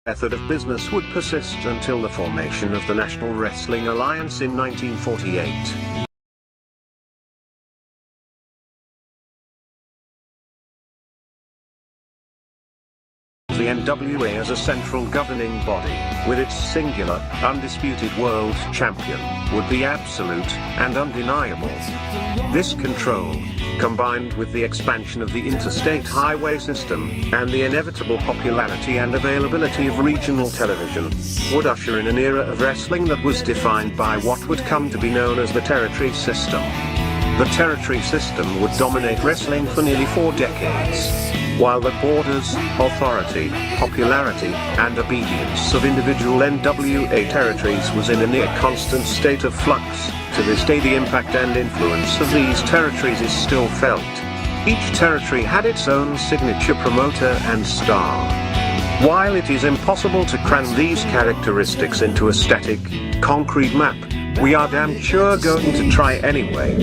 method of business would persist until the formation of the National Wrestling Alliance in 1948. The NWA as a central governing body, with its singular, undisputed world champion, would be absolute and undeniable. This control, combined with the expansion of the interstate highway system, and the inevitable popularity and availability of regional television, would usher in an era of wrestling that was defined by what would come to be known as the territory system. The territory system would dominate wrestling for nearly 4 decades. While the borders, authority, popularity, and obedience of individual NWA territories was in a near constant state of flux, to this day the impact and influence of these territories is still felt. Each territory had its own signature promoter and star. While it is impossible to cram these characteristics into a static, concrete map, we are damn sure going to try anyway.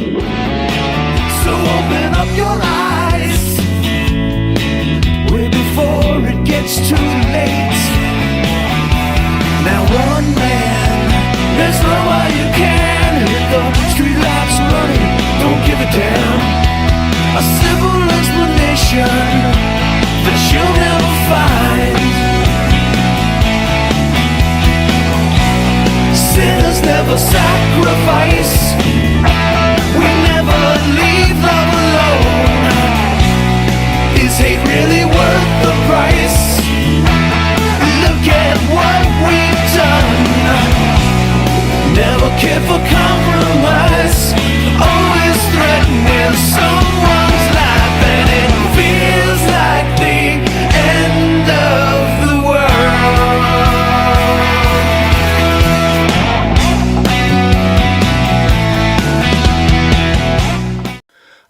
So open up your eyes way before it gets too late. Now one man, there's no way you can hit the street lights running, don't give a damn. A simple explanation that you'll never find. Sinners never sacrifice, we never leave love alone. Is hate really worth the price? Look at what we've done. Never care for compromise, always threatening someone's life, and it feels like the end of the world.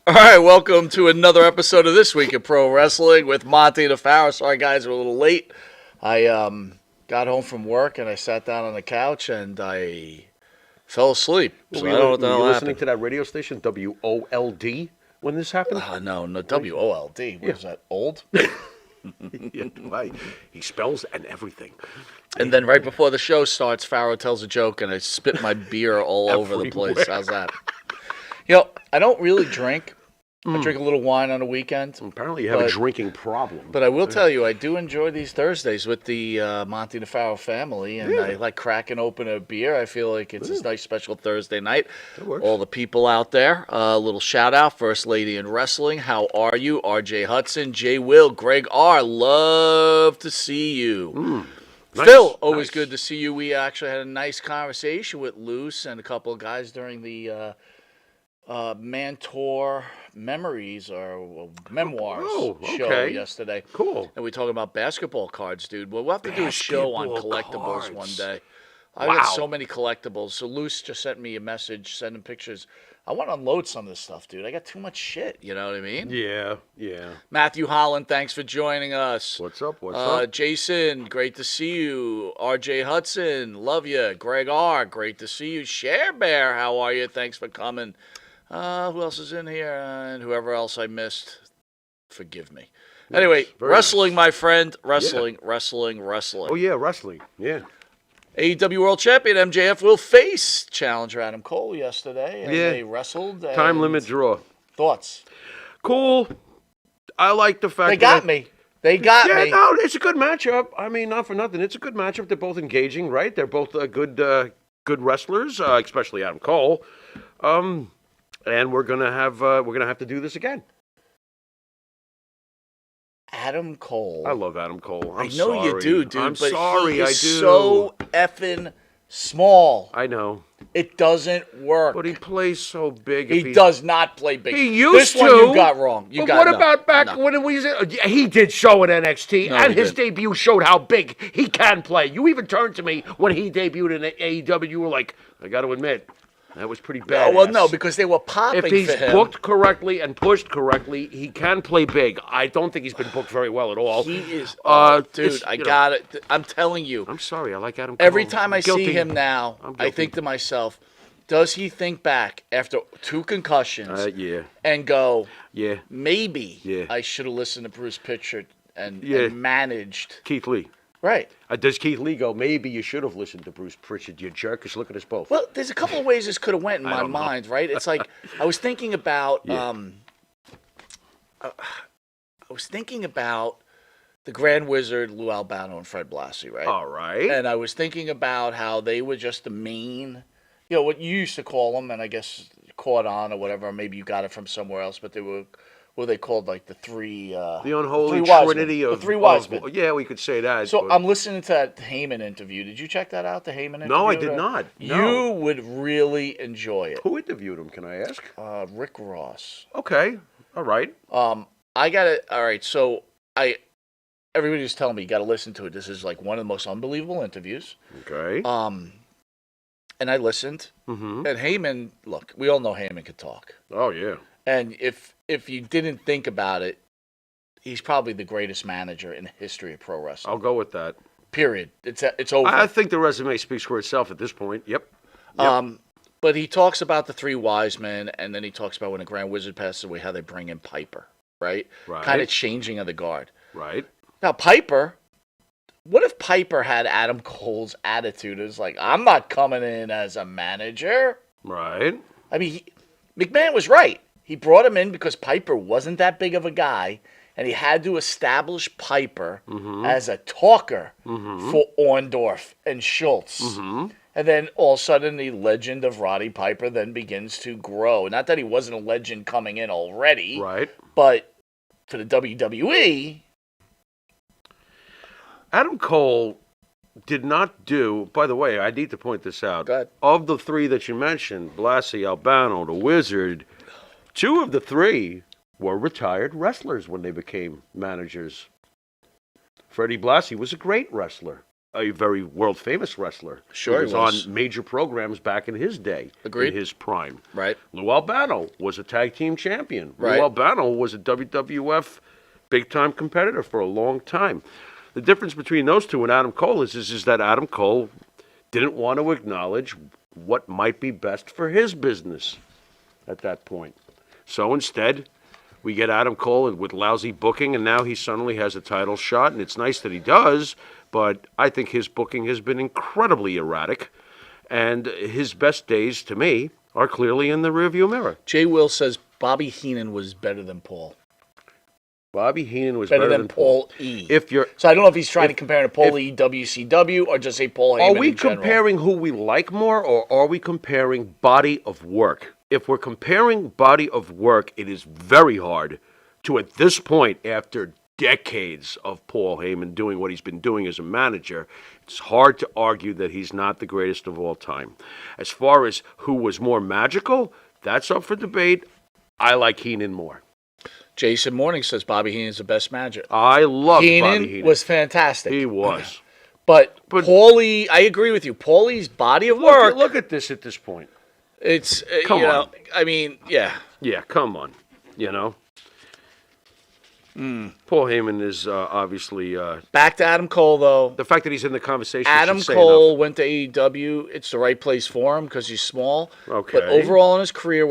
All right, welcome to another episode of This Week of Pro Wrestling with Monte The Pharaoh. Sorry, guys, we're a little late. I got home from work, and I sat down on the couch, and I fell asleep. So I don't know what the hell happened. Listening to that radio station, WOLD, when this happened? No, WOLD. What is that, old? Yeah, right. He spells and everything. And then right before the show starts, Pharaoh tells a joke, and I spit my beer all over the place. How's that? You know, I don't really drink. I drink a little wine on the weekend. Apparently you have a drinking problem. But I will tell you, I do enjoy these Thursdays with the Monte The Pharaoh family, and I like cracking open a beer. I feel like it's a nice special Thursday night. All the people out there, a little shout-out, First Lady in Wrestling. How are you? RJ Hudson, Jay Will, Greg R. Love to see you. Phil, always good to see you. We actually had a nice conversation with Luce and a couple of guys during the Mentor Memories or Memoirs show yesterday. Cool. And we talking about basketball cards, dude. Well, we'll have to do a show on collectibles one day. I've got so many collectibles. So Luce just sent me a message, sending pictures. I want to unload some of this stuff, dude. I got too much shit. You know what I mean? Yeah. Matthew Holland, thanks for joining us. What's up? Jason, great to see you. RJ Hudson, love you. Greg R, great to see you. Share Bear, how are you? Thanks for coming. Who else is in here? And whoever else I missed, forgive me. Anyway, wrestling, my friend. Wrestling. Oh, yeah, wrestling. Yeah. AEW World Champion MJF will face challenger Adam Cole yesterday. And they wrestled. Time limit draw. Thoughts? Cool. I like the fact They got me. They got me. No, it's a good matchup. I mean, not for nothing. It's a good matchup. They're both engaging, right? They're both good wrestlers, especially Adam Cole. And we're gonna have to do this again. Adam Cole. I love Adam Cole. I know you do, dude. I'm but sorry, he is I do. So effing small. I know. It doesn't work. But he plays so big. He does not play big. He used this one to. you got wrong. What about back when we was he did show in NXT, and his debut showed how big he can play. You even turned to me when he debuted in AEW. You were like, I got to admit, that was pretty bad. Well, no, because they were popping for him. If he's booked correctly and pushed correctly, he can play big. I don't think he's been booked very well at all. He is, dude. I got it. I'm telling you. I'm sorry. I like Adam Cole. Every time I see him now, I think to myself, does he think back after 2 concussions and go, maybe I should have listened to Bruce Pritchard and managed Keith Lee. Right. Does Keith Lee go, maybe you should have listened to Bruce Pritchard, you jerk? Because look at us both. Well, there's a couple of ways this could have went in my don't know. mind, right? It's like I was thinking about the Grand Wizard, Lou Albano, and Fred Blassie, right? All right. And I was thinking about how they were just the main, what you used to call them, and I guess caught on or whatever. Or maybe you got it from somewhere else, but they were what they called like the three. The unholy three wise trinity men. of The three wise men. Yeah, we could say that. So but... I'm listening to that Heyman interview. Did you check that out, the Heyman interview? No, I did not. No. You would really enjoy it. Who interviewed him, can I ask? Rick Ross. Okay. All right. I got it. All right. So everybody was telling me you got to listen to it. This is like one of the most unbelievable interviews. Okay. And I listened. Mm-hmm. And Heyman, look, we all know Heyman could talk. Oh yeah. And if you didn't think about it, he's probably the greatest manager in the history of pro wrestling. I'll go with that. Period. It's over. I think the resume speaks for itself at this point. Yep. But he talks about the three wise men, and then he talks about when the Grand Wizard passes away, how they bring in Piper, right? Right. Kind of changing of the guard. Right. Now, Piper, what if Piper had Adam Cole's attitude? It's like, I'm not coming in as a manager. Right. I mean, McMahon was right. He brought him in because Piper wasn't that big of a guy, and he had to establish Piper as a talker for Orndorff and Schultz. And then all of a sudden, the legend of Roddy Piper then begins to grow. Not that he wasn't a legend coming in already, Right. but for the WWE... Adam Cole did not do, by the way, I need to point this out. Go ahead. Of the three that you mentioned, Blassie, Albano, the Wizard, two of the three were retired wrestlers when they became managers. Freddie Blassie was a great wrestler, a very world-famous wrestler. Sure, he was on major programs back in his day. Agreed. In his prime. Right. Lou Albano was a tag team champion. Right. Lou Albano was a WWF big-time competitor for a long time. The difference between those two and Adam Cole is that Adam Cole didn't want to acknowledge what might be best for his business at that point. So instead, we get Adam Cole with lousy booking, and now he suddenly has a title shot, and it's nice that he does, but I think his booking has been incredibly erratic, and his best days, to me, are clearly in the rearview mirror. Jay Will says Bobby Heenan was better than Paul. Bobby Heenan was better than Paul E. So I don't know if he's trying to compare to Paul E. WCW or just say Paul Heyman. Are we in general. comparing who we like more, or are we comparing body of work? If we're comparing body of work, it is very hard to, at this point, after decades of Paul Heyman doing what he's been doing as a manager, it's hard to argue that he's not the greatest of all time. As far as who was more magical, that's up for debate. I like Heenan more. Jason Morning says Bobby Heenan's the best manager. I love Bobby Heenan. Heenan was fantastic. He was. But Paulie, I agree with you. Paulie's body of work. Look at this at this point. It's, Come on. I mean, yeah. Yeah, come on. Paul Heyman is obviously... Back to Adam Cole, though. The fact that he's in the conversation Adam should say Cole enough. went to AEW. It's the right place for him because he's small. Okay. But overall in his career,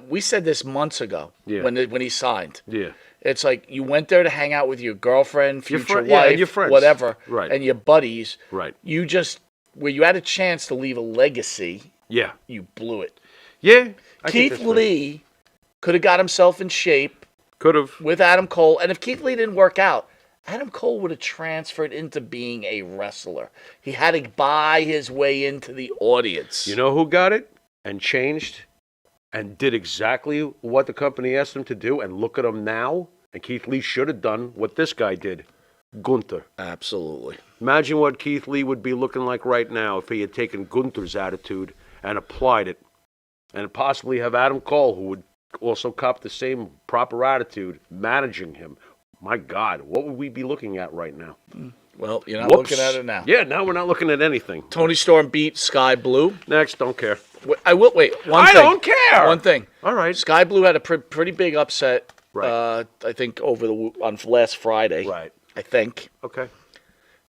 we said this months ago when he signed. Yeah. It's like you went there to hang out with your girlfriend, future wife, and your friends. whatever, Right. and your buddies. Right. Where you had a chance to leave a legacy, Yeah. you blew it. Yeah. Keith Lee could have got himself in shape. Could have. With Adam Cole. And if Keith Lee didn't work out, Adam Cole would have transferred into being a wrestler. He had to buy his way into the audience. You know who got it and changed and did exactly what the company asked him to do, and look at him now? And Keith Lee should have done what this guy did. Gunther. Absolutely. Imagine what Keith Lee would be looking like right now if he had taken Gunther's attitude and applied it. And possibly have Adam Cole, who would also cop the same proper attitude, managing him. My God, what would we be looking at right now? Well, you're not looking at it now. Yeah, now we're not looking at anything. Tony Storm beat Sky Blue. Next, don't care. I will wait. I don't care. One thing. All right. Sky Blue had a pretty big upset. Right. I think on last Friday. Right. I think. Okay.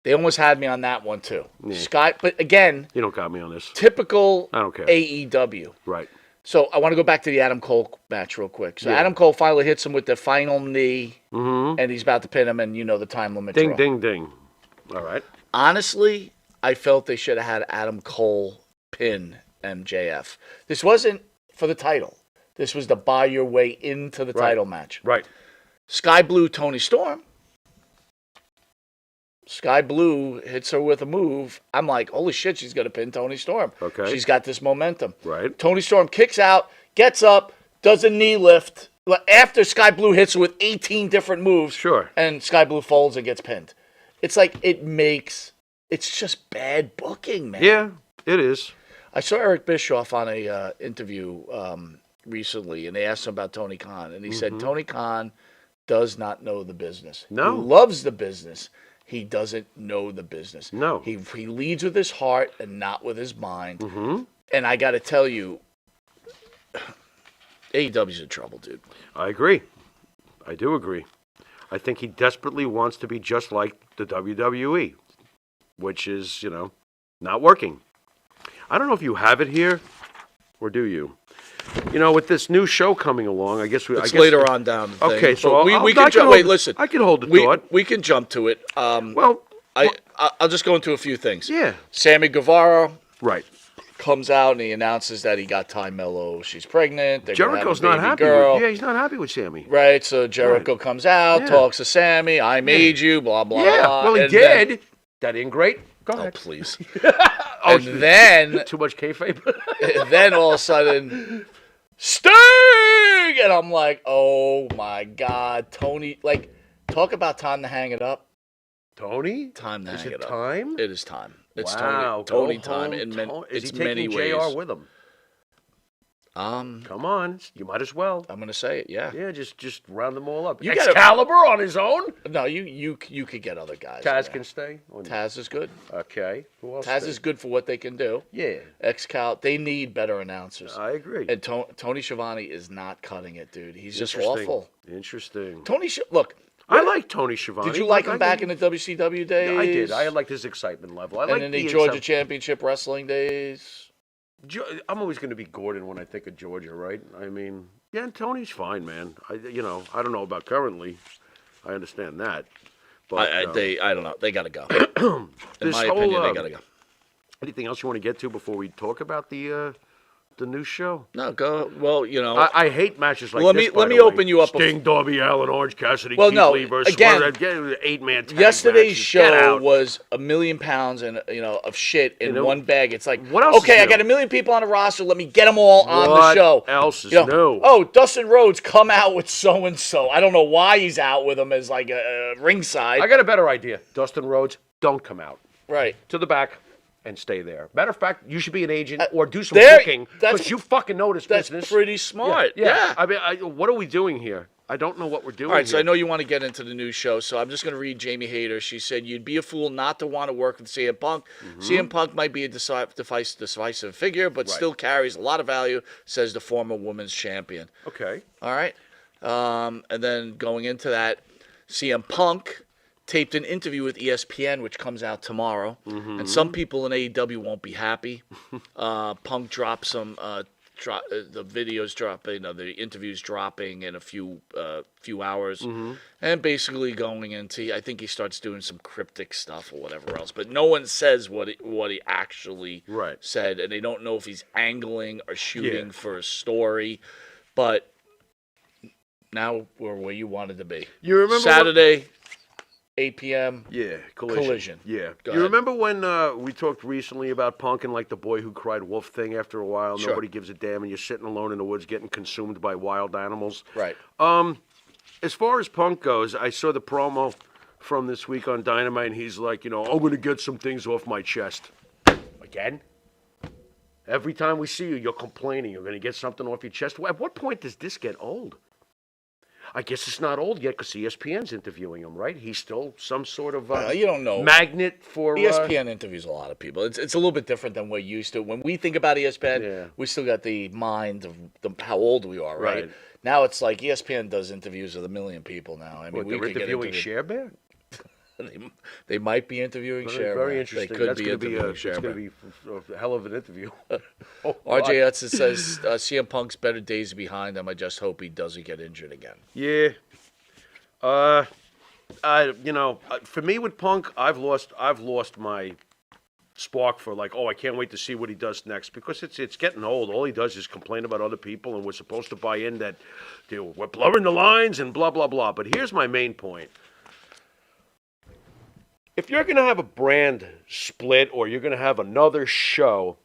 They almost had me on that one too. Yeah. But again, you don't got me on this. Typical. I don't care. AEW. Right. So I want to go back to the Adam Cole match real quick. So Adam Cole finally hits him with the final knee, and he's about to pin him, and the time limit. Ding, ding, ding. All right. Honestly, I felt they should have had Adam Cole pin MJF. This wasn't for the title. This was to buy your way into the title match. Right. Sky Blue, Tony Storm. Sky Blue hits her with a move. I'm like, holy shit, she's going to pin Tony Storm. Okay. She's got this momentum. Right. Tony Storm kicks out, gets up, does a knee lift. After Sky Blue hits her with 18 different moves. Sure. And Sky Blue folds and gets pinned. It's like it's just bad booking, man. Yeah, it is. I saw Eric Bischoff on a interview recently, and they asked him about Tony Khan. And he said, Tony Khan does not know the business. No. He loves the business. He doesn't know the business. No. He leads with his heart and not with his mind. Mm-hmm. And I got to tell you, AEW's in trouble, dude. I agree. I do agree. I think he desperately wants to be just like the WWE, which is, not working. I don't know if you have it here, or do you? With this new show coming along, I guess later on down the thing. Okay, so we can jump. Wait, listen. I can hold the thought. We can jump to it. I'll just go into a few things. Yeah. Sammy Guevara Right. comes out and he announces that he got Ty Mello. She's pregnant. Jericho's not happy. He's not happy with Sammy. Right. So Jericho comes out, talks to Sammy. I made you. Blah blah. Yeah. Blah. Well, he And did. then- That ain't great. Go Oh ahead. please. And then Too much kayfabe. And then all of a sudden, Sting! And I'm like, oh my God, Tony. Like, talk about time to hang it up. Tony? Time to Is hang it it up. time? It is time. It's Wow. Tony Go time home, in Is it's he many taking ways. JR with him? I'm Come on. You might as well. gonna say it, yeah. Yeah, just round them all up. You gotta- Excalibur on his own? No, you could get other guys. in Taz there. can stay? Or no? Taz is good. Okay. Who else Taz stays? is good for what they can do. Yeah, They need better announcers. I agree. And Tony Schiavone is not cutting it, dude. He's just Interesting. awful. Interesting. Look. I like Tony Schiavone. Did you like him back in the WCW days? Yeah, I did. I liked his excitement level. I And liked in the the Georgia Championship Wrestling days. I'm always going to be Gordon when I think of Georgia, right? I mean, yeah, Tony's fine, man. I don't know about currently. I understand that. But I don't know. They got to go. In this my whole, opinion, they got to go. anything else you want to get to before we talk about the new show? No, go. Well, I hate matches like Let this. me open you up. Sting, Darby Allin, Orange Cassidy, Well, Keith no, Lee versus again, Swerve, 8-man tag Yesterday's matches. Get show out. was 1,000,000 pounds and of shit in one bag. It's like, what else okay, is I got new? 1,000,000 people on the roster. Let me get them all on the What show. else is new? Oh, Dustin Rhodes come out with so and so. I don't know why he's out with him as like a ringside. I got a better idea. Dustin Rhodes, don't come out. Right. To the back and stay there. Matter of fact, you should be an agent or do some there- booking that's- because you fucking know this That's business. pretty smart. Yeah. I mean, what are we doing here? I don't know what we're doing. All right, so here. I know you want to get into the new show, so I'm just going to read Jamie Hayter. She said, "You'd be a fool not to want to work with CM Punk. CM Punk might be a decisive figure, but still carries a lot of value," says the former women's champion. Okay. All right. And then going into that, CM Punk taped an interview with ESPN, which comes out tomorrow. And some people in AEW won't be happy. Punk dropped some the videos dropping, the interviews dropping in a few hours, and basically going into, I think he starts doing some cryptic stuff or whatever else, but no one says what he actually said, and they don't know if he's angling or shooting for a story, but now we're where you wanted to be. You remember Saturday, 8 p.m. Yeah, Collision. Yeah. Go You ahead. remember when we talked recently about Punk and like the boy who cried wolf thing after a while? Sure. Nobody gives a damn and you're sitting alone in the woods getting consumed by wild animals. Right. As far as Punk goes, I saw the promo from this week on Dynamite, and he's like, I'm going to get some things off my chest. Again? Every time we see you, you're complaining. You're going to get something off your chest. At what point does this get old? I guess it's not old yet because ESPN's interviewing him, right? He's still some sort of you don't know. magnet for... ESPN interviews a lot of people. It's a little bit different than we're used to. When we think about ESPN, we still got the mind of how old we are, right? Now it's like ESPN does interviews with 1 million people now. I mean, they're we could interviewing get Cher Bear? They might be interviewing Cher. Very interesting. They could That's be going to interviewing be Cher. it's going to be a hell of an interview. RJ Hudson says CM Punk's better days behind him. I just hope he doesn't get injured again. Yeah. For me with Punk, I've lost my spark for like, oh, I can't wait to see what he does next because it's getting old. All he does is complain about other people, and we're supposed to buy in that we're blurring the lines and blah blah blah. But here's my main point: if you're going to have a brand split or you're going to have another show,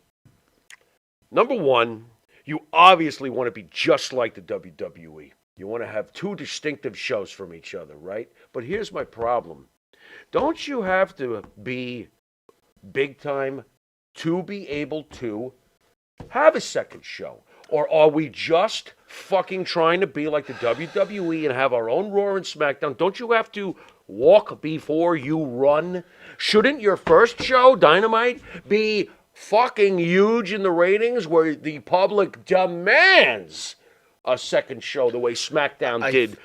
number one, you obviously want to be just like the WWE. You want to have two distinctive shows from each other, right? But here's my problem: don't you have to be big time to be able to have a second show? Or are we just fucking trying to be like the WWE and have our own Raw and SmackDown? Don't you have to walk before you run? Shouldn't your first show, Dynamite, be fucking huge in the ratings where the public demands a second show the way SmackDown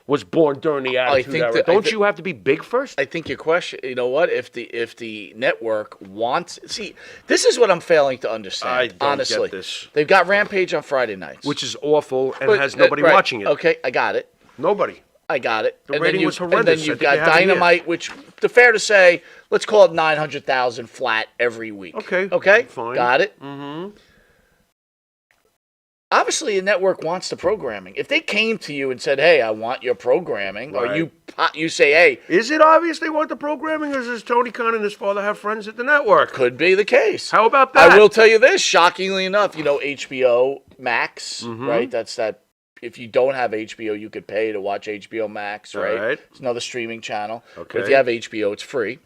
was born during the Attitude Era? Don't you have to be big first? I think your question, you know what? If the network wants, see, this is what I'm failing to understand. I don't honestly. get this. They've got Rampage on Friday nights, Which is awful and has nobody right. watching it. Okay, I got it. Nobody. I got it. The rating was horrendous. And then you've got Dynamite, which, fair to say, let's call it 900,000 flat every week. Okay. Fine. Got it. Mm-hmm. Obviously, a network wants the programming. If they came to you and said, "Hey, I want your programming," right. or you say, "Hey," is it obvious they want the programming, or does Tony Khan and his father have friends at the network? Could be the case. How about that? I will tell you this. Shockingly enough, HBO Max, right? That's that. If you don't have HBO, you could pay to watch HBO Max, right? It's another streaming channel. Okay. But if you have HBO, it's free.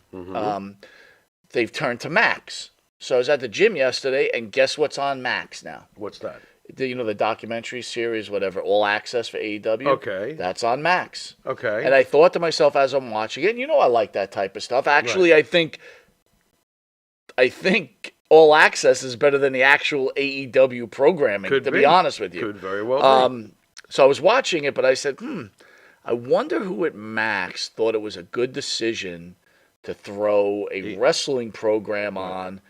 They've turned to Max. So I was at the gym yesterday, and guess what's on Max now? What's that? The documentary series, whatever, All Access for AEW. Okay. That's on Max. Okay. And I thought to myself as I'm watching it, I like that type of stuff. Actually, right. I think All Access is better than the actual AEW programming, to be honest with you. Could very well be. So I was watching it, but I said, I wonder who at Max thought it was a good decision to throw a wrestling program on,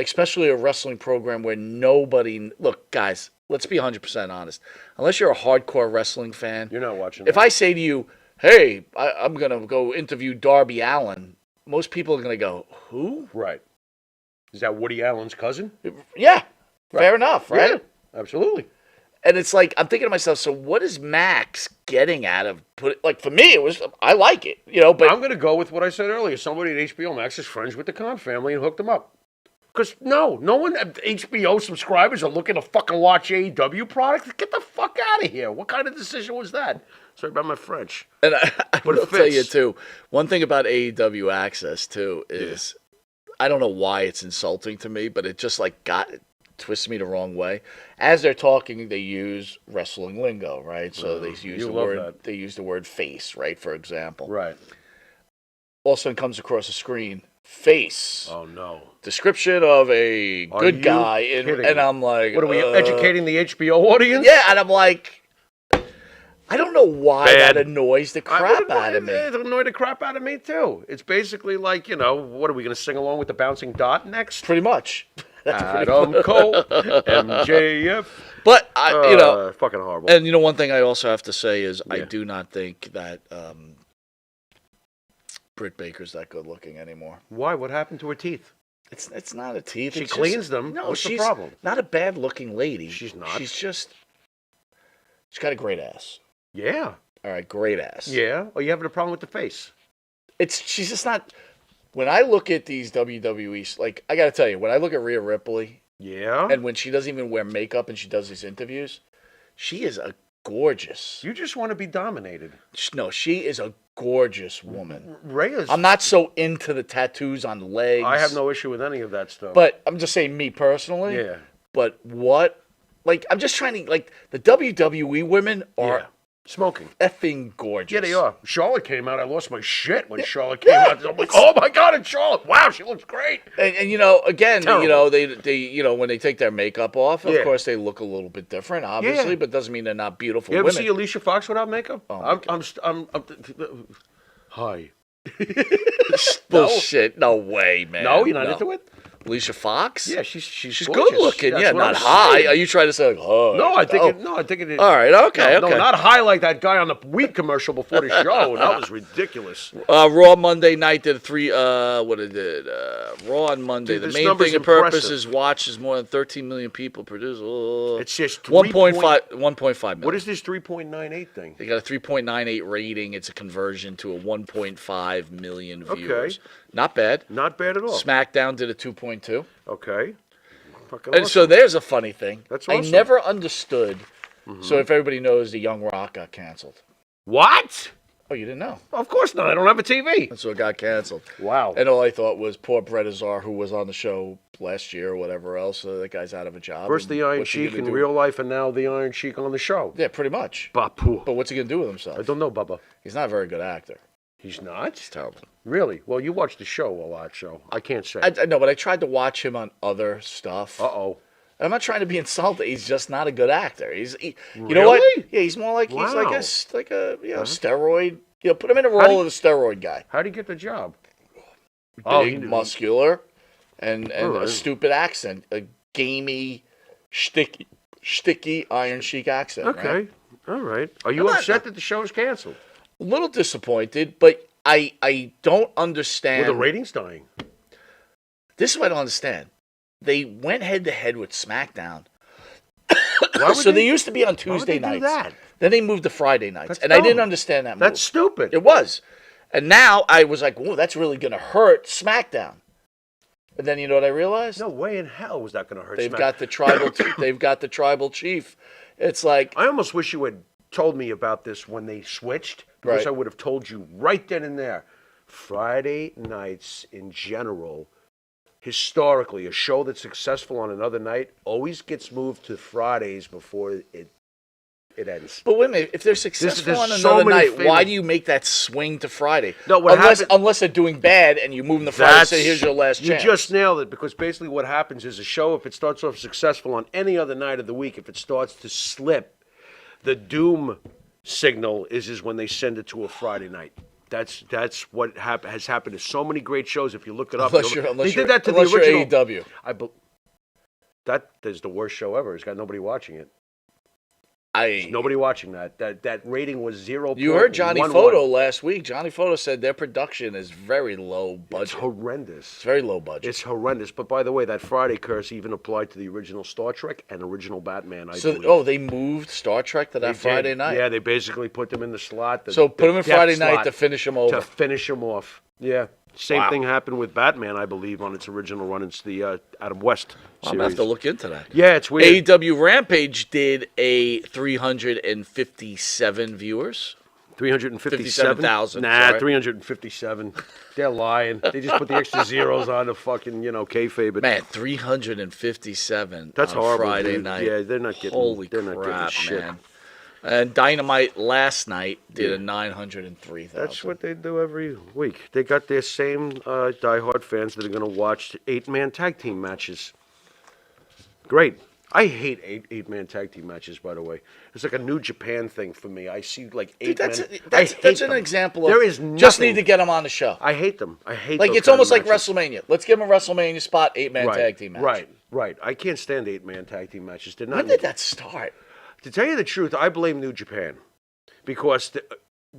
especially a wrestling program where nobody... Look, guys, let's be 100% honest. Unless you're a hardcore wrestling fan... You're not watching If I say to you, hey, I'm going to go interview Darby Allin, most people are going to go, who? Right. Is that Woody Allen's cousin? Yeah. Right. Fair enough, right? Yeah, absolutely. And it's like, I'm thinking to myself, so what is Max getting out of for me, I like it, but... I'm going to go with what I said earlier. Somebody at HBO Max is friends with the Khan family and hooked them up. Because no one HBO subscribers are looking to fucking watch AEW products. Get the fuck out of here. What kind of decision was that? Sorry about my French. And I will tell you, too, one thing about AEW Access, too, is I don't know why it's insulting to me, but it just twists me the wrong way. As they're talking, they use wrestling lingo, right? So they use the word face, right, for example. Right. All of a sudden comes across the screen, face. Oh, no. Description of a good guy. And I'm like... What, are we educating the HBO audience? Yeah, and I'm like... I don't know why that annoys the crap out of me. It annoyed the crap out of me, too. It's basically like, what are we going to sing along with the bouncing dot next? Pretty much. Adam Cole, MJF. But, fucking horrible. And, one thing I also have to say is I do not think that Britt Baker's that good looking anymore. Why? What happened to her teeth? It's not a teeth. She cleans them. No, What's she's the problem? Not a bad looking lady. She's not. She's got a great ass. Yeah. All right, great ass. Yeah. Or you having a problem with the face? She's just not. When I look at these WWE, I got to tell you, when I look at Rhea Ripley, and when she doesn't even wear makeup and she does these interviews, she is a gorgeous. You just want to be dominated. No, she is a gorgeous woman. Rhea's. I'm not so into the tattoos on legs. I have no issue with any of that stuff. But I'm just saying, me personally. Yeah. But what? I'm just trying to, the WWE women are smoking. Effing gorgeous. Yeah, they are. Charlotte came out. I lost my shit when Charlotte came out. I'm like, oh my God, it's Charlotte. Wow, she looks great. And again, they when they take their makeup off, of course they look a little bit different, obviously, but doesn't mean they're not beautiful women. You ever see Alicia Fox without makeup? Oh, I'm hi. Bullshit. No way, man. No, you're not into it? Alicia Fox? Yeah, she's good gorgeous. looking. That's Yeah, what not I'm high. saying. Are you trying to say like, oh? No, I think it is. All right, okay. No, not high like that guy on the wheat commercial before the show. That was ridiculous. Raw Monday night did what it did. Raw on Monday. Dude, the this main number's thing and purpose impressive. is watches more than 13 million people produce. It's just 1.5 million. What is this 3.98 thing? They got a 3.98 rating. It's a conversion to a 1.5 million viewers. Okay. Not bad. Not bad at all. SmackDown did a 2.2. Okay. Fucking And so awesome. there's a funny thing. That's I awesome. never understood. So if everybody knows, the Young Rock got canceled. What? Oh, you didn't know? Of course not. I don't have a TV. And so it got canceled. Wow. And all I thought was poor Brett Azar, who was on the show last year or whatever else. So that guy's out of a job. First And the Iron what's he Sheik gonna in do? real life, and now the Iron Sheik on the show. Yeah, pretty much. Bapu. But what's he going to do with himself? I don't know, Bubba. He's not a very good actor. He's not? He's terrible. Really? Well, you watch the show a lot, so I can't say. I know, but I tried to watch him on other stuff. Uh-oh. I'm not trying to be insulted. He's just not a good actor. You know what? Really? Yeah, he's more like Wow. he's like a steroid. You know, put him in a role of a steroid guy. How'd he get the job? Big, muscular, and Alright. a stupid accent, a gamey, sticky Iron Sheik accent. Okay. Right? All right. Are you I'm not- upset that the show is canceled? A little disappointed, but I don't understand. Well, the ratings dying. This is what I don't understand. They went head to head with SmackDown. Why would So they used to be on why would Tuesday they do nights. that? Then they moved to Friday nights. That's And I didn't dumb. understand that move. That's stupid. It was. And now I was like, whoa, that's really going to hurt SmackDown. But then you know what I realized? No way in hell was that going to hurt They've Smack. got the tribal they've got the tribal chief. It's like I almost wish you had told me about this when they switched, because Right. I would have told you right then and there. Friday nights in general, historically, a show that's successful on another night always gets moved to Fridays before it ends. but wait a minute, if they're successful there's on so another many night, why famous- do you make that swing to Friday? No, what happened- unless they're doing bad and you move them to Friday and say, here's your last chance. You just nailed it, because basically what happens is a show, if it starts off successful on any other night of the week, if it starts to slip, the doom signal is when they send it to a Friday night. That's what has happened to so many great shows. If you look it up, Unless they you're did that to the unless you're original. AEW. That is the worst show ever. It's got nobody watching it. I Nobody watching that. That rating was 0. You heard Johnny Photo last week. Johnny Photo said their production is very low It's budget. horrendous. It's very low budget. It's horrendous. But by the way, that Friday curse even applied to the original Star Trek and original Batman. I believe. They moved Star Trek to that They did. Friday night. Yeah, they basically put them in the slot. So put them in depth Friday night slot to finish them over. to finish them off. Yeah. Same Wow. thing happened with Batman, I believe, on its original run. It's the Adam West series. I'm gonna have to look into that. Yeah, it's weird. AEW Rampage did a 357 viewers. 357? 57,000, Nah, sorry. 357. They're lying. They just put the extra zeros on the fucking, kayfabe. It. Man, 357. That's on horrible, Friday dude. night. Yeah, they're not getting. Holy they're not getting crap, shit. man! And Dynamite last night did a 903,000. That's what they do every week. They got their same diehard fans that are going to watch 8-man tag team matches. Great. I hate eight-man tag team matches, by the way. It's like a New Japan thing for me. I see like Dude, 8 men. that's an example of There is just nothing- need to get them on the show. I hate them. I hate Like those it's kind of almost like matches. WrestleMania. Let's give them a WrestleMania spot 8-man Right, tag team match. Right. I can't stand 8-man tag team matches. They're not. When did that start? To tell you the truth, I blame New Japan because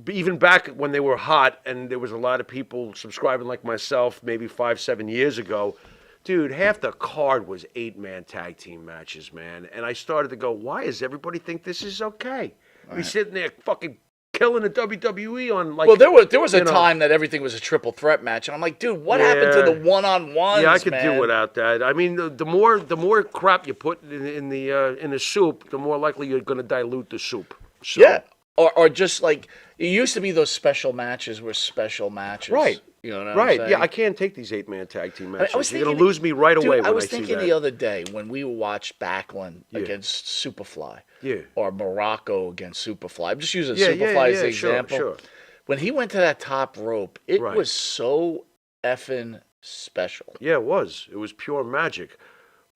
even back when they were hot and there was a lot of people subscribing like myself maybe 5-7 years ago, dude, half the card was 8-man tag team matches, man. And I started to go, why does everybody think this is okay? We're sitting there fucking killing the WWE on like. Well, there was a you know. time that everything was a triple threat match, and I'm like, dude, what happened to Yeah. the one-on-ones? Yeah, I could man? do without that. I mean, the more crap you put in the soup, the more likely you're going to dilute the soup. So, Yeah, or just like it used to be, those special matches were special matches. Right. You know what I'm Right. saying? Yeah, I can't take these 8-man tag team matches. I was You're going thinking- to lose me right Dude, away when I was see thinking that. the other day when we watched Backlund Yeah. against Superfly. Yeah. Or Morocco against Superfly. I'm just using Yeah, Superfly as yeah, an sure, example. sure. When he went to that top rope, it Right. was so effing special. Yeah, it was. It was pure magic.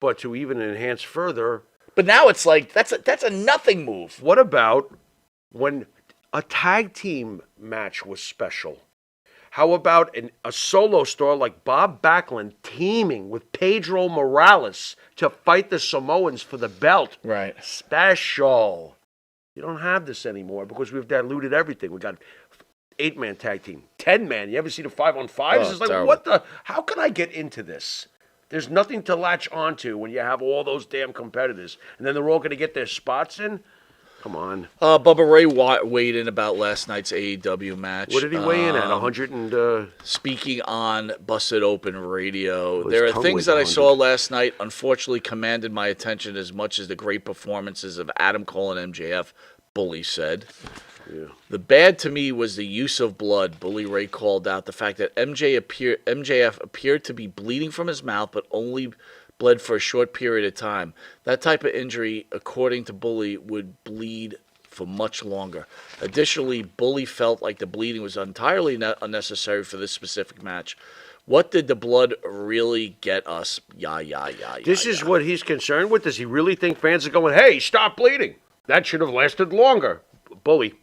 But to even enhance further, But now it's like that's a nothing move. what about when a tag team match was special? How about a solo star like Bob Backlund teaming with Pedro Morales to fight the Samoans for the belt? Right. Special. You don't have this anymore because we've diluted everything. We got 8-man tag team, 10-man. You ever see the 5-on-5s? It's like, terrible. what the? How can I get into this? There's nothing to latch onto when you have all those damn competitors, and then they're all going to get their spots in. Come on. Bubba Ray weighed in about last night's AEW match. What did he weigh in at? 100 and. Speaking on Busted Open Radio, Well, there his are tongue things weighs that I 100. saw last night unfortunately commanded my attention as much as the great performances of Adam Cole and MJF, Bully said. Yeah. The bad to me was the use of blood. Bully Ray called out the fact that MJF appeared to be bleeding from his mouth, but only bled for a short period of time. That type of injury, according to Bully, would bleed for much longer. Additionally, Bully felt like the bleeding was entirely unnecessary for this specific match. What did the blood really get us? This is what he's concerned with. Does he really think fans are going, hey, stop bleeding? That should have lasted longer. Bully.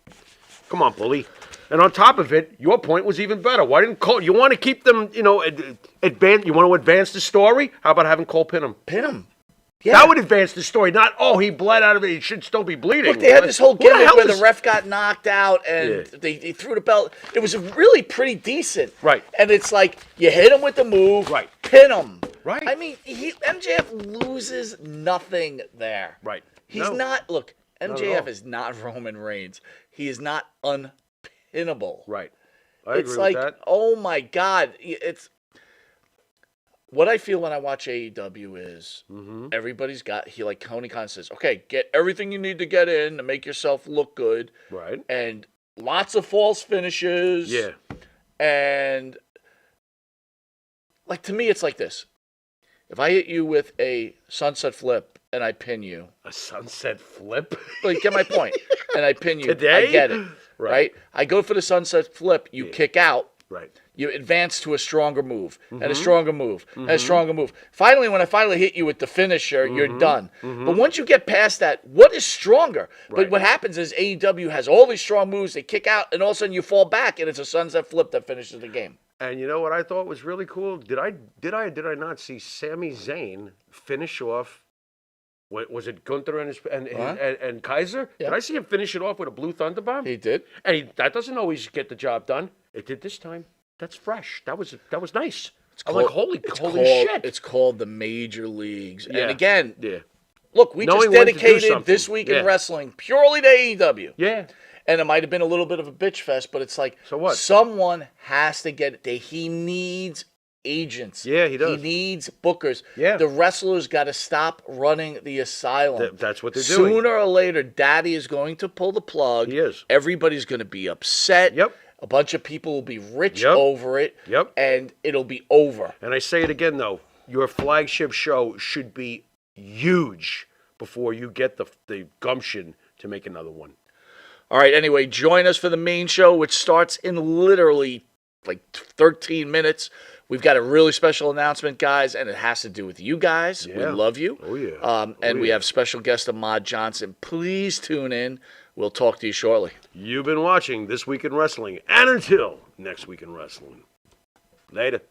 Come on, Bully. And on top of it, your point was even better. Why didn't Cole? You want to keep them, advance? You want to advance the story? How about having Cole pin him? Pin him. Yeah. That would advance the story. Not, he bled out of it. He should still be bleeding. Look, they had this whole Who the gimmick hell where is- the ref got knocked out and they threw the belt. It was really pretty decent. Right. And it's like, you hit him with the move. Right. Pin him. Right. I mean, MJF loses nothing there. Right. He's No. not, look, at MJF all. is not Roman Reigns. He is not unpinnable. Right. I It's agree like, with that. oh my God. It's what I feel when I watch AEW is everybody's got, like Tony Khan says, okay, get everything you need to get in to make yourself look good. Right. And lots of false finishes. Yeah. And like to me, it's like this. If I hit you with a sunset flip and I pin you, A sunset flip? like get my point, and I pin you, Today? I get it, Right. right? I go for the sunset flip, you kick out, Right. you advance to a stronger move, and a stronger move, and a stronger move. Finally, when I finally hit you with the finisher, you're done. But once you get past that, what is stronger? But Right. what happens is AEW has all these strong moves, they kick out, and all of a sudden you fall back, and it's a sunset flip that finishes the game. And you know what I thought was really cool? Did I not see Sami Zayn finish off? Was it Gunther and Kaiser? Yeah. Did I see him finish it off with a blue thunder bomb? He did. And that doesn't always get the job done. It did this time. That's fresh. That was nice. I'm like, holy shit! It's called the Major Leagues. Yeah. And again, Yeah. look, we Knowing just when to do dedicated something. this week in Yeah. wrestling purely to AEW. Yeah. And it might have been a little bit of a bitch fest, but it's like, So what? someone has to get it. He needs agents. Yeah, he does. He needs bookers. Yeah. The wrestlers got to stop running the asylum. That's what they're doing. Sooner or later, Daddy is going to pull the plug. He is. Everybody's going to be upset. Yep. A bunch of people will be rich Yep. over it. Yep. And it'll be over. And I say it again, though. Your flagship show should be huge before you get the gumption to make another one. All right, anyway, join us for the main show, which starts in literally like 13 minutes. We've got a really special announcement, guys, and it has to do with you guys. We Yeah. love you. Oh, yeah. And we yeah. have special guest Ahmad Johnson. Please tune in. We'll talk to you shortly. You've been watching This Week in Wrestling. And until next week in wrestling. Later.